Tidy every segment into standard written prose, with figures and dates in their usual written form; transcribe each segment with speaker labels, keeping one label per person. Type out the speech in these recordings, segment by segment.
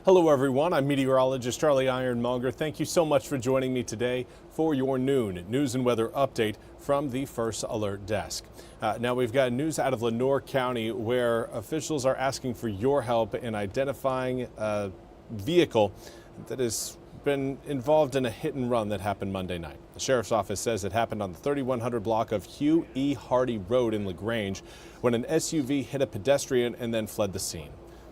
Speaker 1: Hello everyone, I'm meteorologist Charlie Ironmonger. Thank you so much for joining me today for your noon news and weather update from the First Alert Desk. Now we've got news out of Lenoir County where officials are asking for your help in identifying a vehicle that has been involved in a hit and run that happened Monday night. The sheriff's office says it happened on the 3100 block of Hugh E. Hardy Road in LaGrange when an SUV hit a pedestrian and then fled the scene.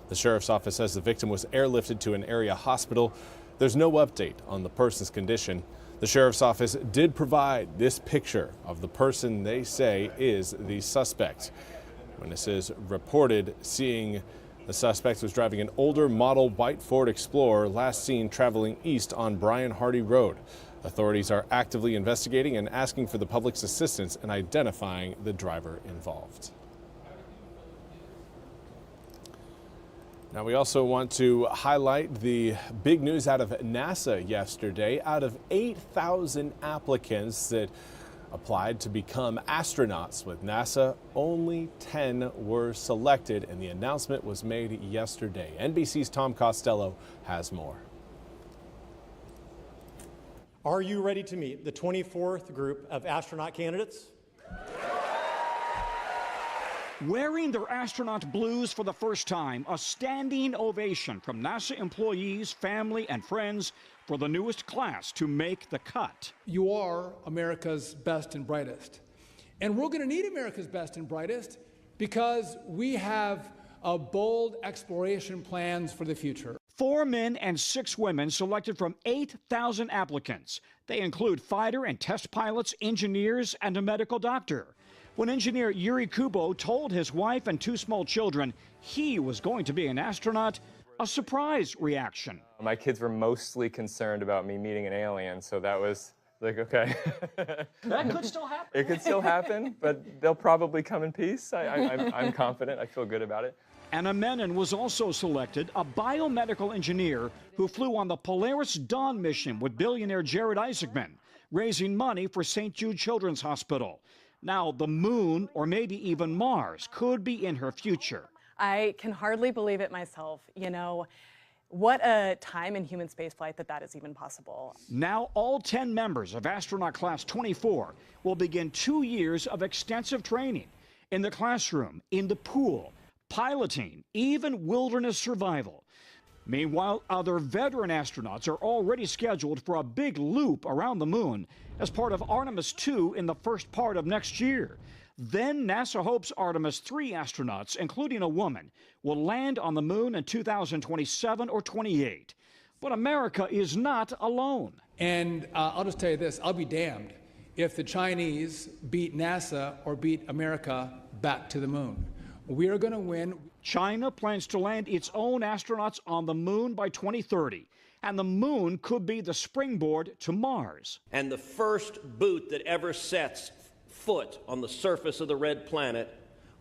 Speaker 1: The sheriff's office says the victim was airlifted to an area hospital. There's no update on the person's condition. The sheriff's office did provide this picture of the person they say is the suspect. Witnesses reported seeing the suspect was driving an older model white Ford Explorer last seen traveling east on Brian Hardy Road. Authorities are actively investigating and asking for the public's assistance in identifying the driver involved. Now, we also want to highlight the big news out of NASA yesterday. Out of 8,000 applicants that applied to become astronauts with NASA, only 10 were selected, and the announcement was made yesterday. NBC's Tom Costello has more.
Speaker 2: Are you ready to meet the 24th group of astronaut candidates?
Speaker 3: Wearing their astronaut blues for the first time, a standing ovation from NASA employees, family, and friends for the newest class to make the cut.
Speaker 4: You are America's best and brightest. And we're going to need America's best and brightest because we have bold exploration plans for the future.
Speaker 3: 4 men and 6 women selected from 8,000 applicants. They include fighter and test pilots, engineers, and a medical doctor. When engineer Yuri Kubo told his wife and 2 small children he was going to be an astronaut, a surprise reaction.
Speaker 5: My kids were mostly concerned about me meeting an alien, so that was like, okay.
Speaker 3: That could still happen.
Speaker 5: It could still happen, but they'll probably come in peace. I'm confident. I feel good about it.
Speaker 3: Anna Menon was also selected, a biomedical engineer who flew on the Polaris Dawn mission with billionaire Jared Isaacman, raising money for St. Jude Children's Hospital. Now, the moon, or maybe even Mars, could be in her future.
Speaker 6: I can hardly believe it myself. You know, what a time in human spaceflight that is even possible.
Speaker 3: Now, all 10 members of astronaut class 24 will begin 2 years of extensive training in the classroom, in the pool, piloting, even wilderness survival. Meanwhile, other veteran astronauts are already scheduled for a big loop around the moon as part of Artemis 2 in the first part of next year. Then NASA hopes Artemis 3 astronauts, including a woman, will land on the moon in 2027 or 28. But America is not alone.
Speaker 4: And I'll just tell you this, I'll be damned if the Chinese beat NASA or beat America back to the moon. We are going to win.
Speaker 3: China plans to land its own astronauts on the moon by 2030, and the moon could be the springboard to Mars.
Speaker 7: And the first boot that ever sets foot on the surface of the red planet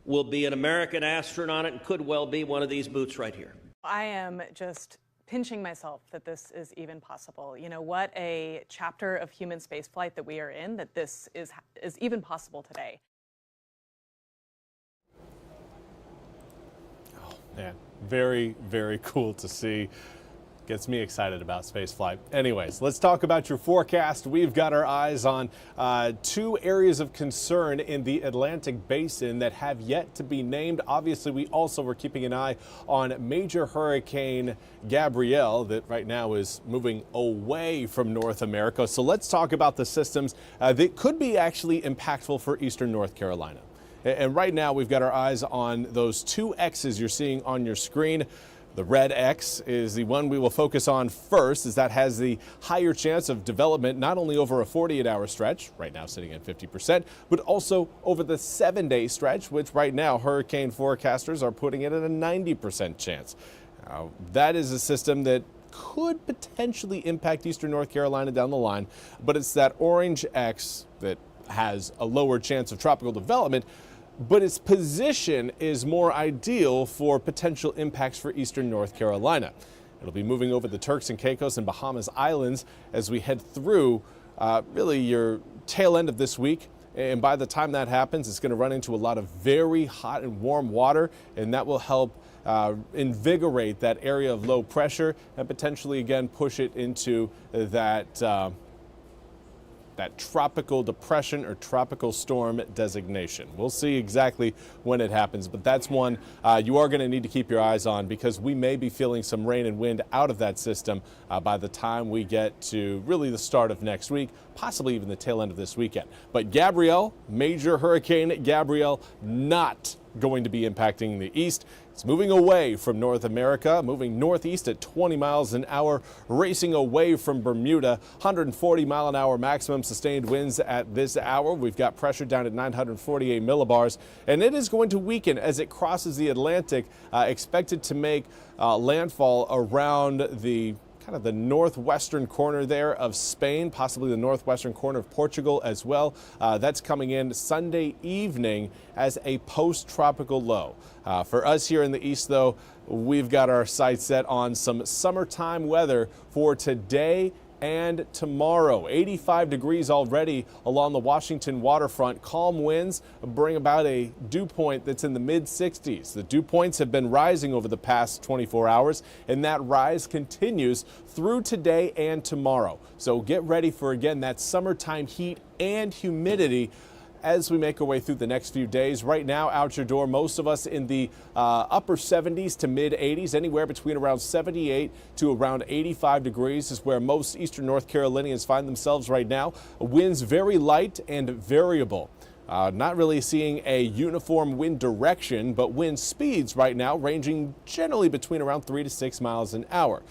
Speaker 7: will be an American astronaut and could well be one of these boots right here.
Speaker 6: I am just pinching myself that this is even possible. You know, what a chapter of human spaceflight that we are in, that this is even possible today.
Speaker 1: Man, very, very cool to see. Gets me excited about spaceflight. Anyways, let's talk about your forecast. We've got our eyes on 2 areas of concern in the Atlantic Basin that have yet to be named. Obviously, we also were keeping an eye on Major Hurricane Gabrielle that right now is moving away from North America. So let's talk about the systems that could be actually impactful for eastern North Carolina. And right now we've got our eyes on those 2 X's you're seeing on your screen. The red X is the one we will focus on first, as that has the higher chance of development not only over a 48-hour stretch, right now sitting at 50%, but also over the 7-day stretch, which right now hurricane forecasters are putting it at a 90% chance. Now, that is a system that could potentially impact eastern North Carolina down the line, but it's that orange X that has a lower chance of tropical development, but its position is more ideal for potential impacts for eastern North Carolina. It'll be moving over the Turks and Caicos and Bahamas Islands as we head through really your tail end of this week. And by the time that happens, it's going to run into a lot of very hot and warm water, and that will help invigorate that area of low pressure and potentially again push it into that that tropical depression or tropical storm designation. We'll see exactly when it happens, but that's one you are going to need to keep your eyes on, because we may be feeling some rain and wind out of that system by the time we get to really the start of next week, possibly even the tail end of this weekend. But Gabrielle, major hurricane Gabrielle, not going to be impacting the east. It's moving away from North America, moving northeast at 20 miles an hour, racing away from Bermuda. 140-mile-an-hour maximum sustained winds at this hour. We've got pressure down at 948 millibars, and it is going to weaken as it crosses the Atlantic, expected to make landfall around the kind of the northwestern corner there of Spain, possibly the northwestern corner of Portugal as well. That's coming in Sunday evening as a post-tropical low. For us here in the east, though, we've got our sights set on some summertime weather for today and tomorrow. 85 degrees already along the Washington waterfront. Calm winds bring about a dew point that's in the mid-60s. The dew points have been rising over the past 24 hours, and that rise continues through today and tomorrow. So get ready for, again, that summertime heat and humidity as we make our way through the next few days. Right now, out your door, most of us in the upper 70s to mid 80s, anywhere between around 78 to around 85 degrees is where most eastern North Carolinians find themselves right now. Winds very light and variable. Not really seeing a uniform wind direction, but wind speeds right now ranging generally between around 3 to 6 miles an hour.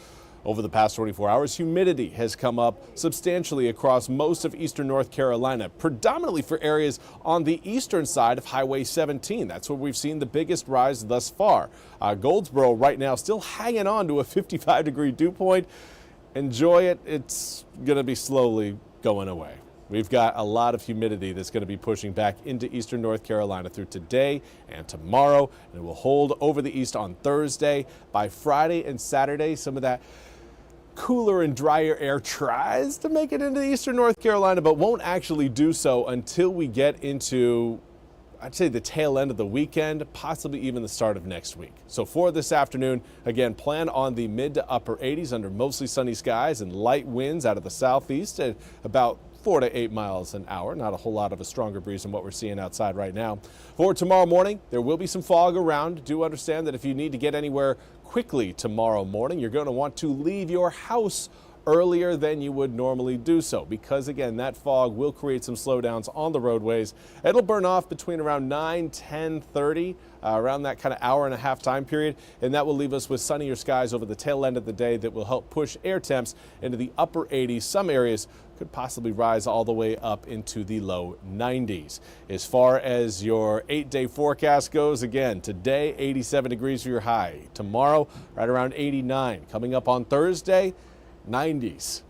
Speaker 1: Over the past 24 hours, humidity has come up substantially across most of eastern North Carolina, predominantly for areas on the eastern side of Highway 17. That's where we've seen the biggest rise thus far. Goldsboro right now still hanging on to a 55-degree dew point. Enjoy it. It's going to be slowly going away. We've got a lot of humidity that's going to be pushing back into eastern North Carolina through today and tomorrow, and it will hold over the east on Thursday. By Friday and Saturday, some of that cooler and drier air tries to make it into eastern North Carolina, but won't actually do so until we get into, I'd say, the tail end of the weekend, possibly even the start of next week. So for this afternoon, again, plan on the mid to upper 80s under mostly sunny skies and light winds out of the southeast at about 4 to 8 miles an hour. Not a whole lot of a stronger breeze than what we're seeing outside right now. For tomorrow morning, there will be some fog around. Do understand that if you need to get anywhere quickly tomorrow morning, you're going to want to leave your house earlier than you would normally do so, because again, that fog will create some slowdowns on the roadways. It'll burn off between around 9, 10, 30, around that kind of hour and a half time period, and that will leave us with sunnier skies over the tail end of the day that will help push air temps into the upper 80s. Some areas could possibly rise all the way up into the low 90s. As far as your 8-day forecast goes, again, today 87 degrees for your high. Tomorrow, right around 89. Coming up on Thursday, 90s.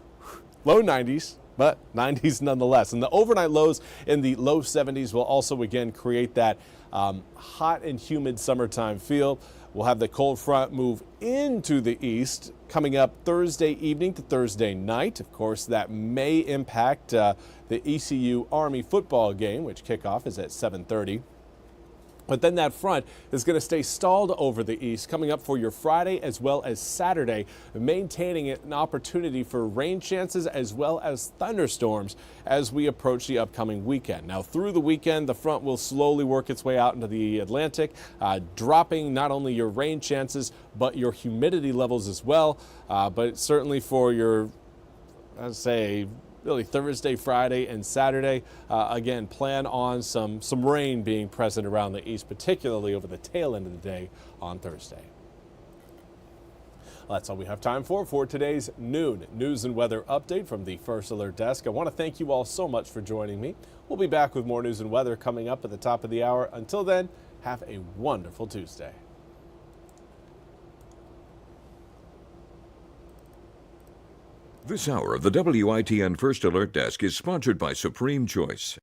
Speaker 1: Low 90s, but 90s nonetheless. And the overnight lows in the low 70s will also again create that hot and humid summertime feel. We'll have the cold front move into the east coming up Thursday evening to Thursday night. Of course, that may impact the ECU Army football game, which kickoff is at 7:30. But then that front is going to stay stalled over the east coming up for your Friday as well as Saturday, maintaining an opportunity for rain chances as well as thunderstorms as we approach the upcoming weekend. Now, through the weekend, the front will slowly work its way out into the Atlantic, dropping not only your rain chances, but your humidity levels as well. But certainly for your, I'd say, really Thursday, Friday, and Saturday. Again, plan on some rain being present around the east, particularly over the tail end of the day on Thursday. Well, that's all we have time for today's noon news and weather update from the First Alert Desk. I want to thank you all so much for joining me. We'll be back with more news and weather coming up at the top of the hour. Until then, have a wonderful Tuesday.
Speaker 8: This hour of the WITN First Alert Desk is sponsored by Supreme Choice.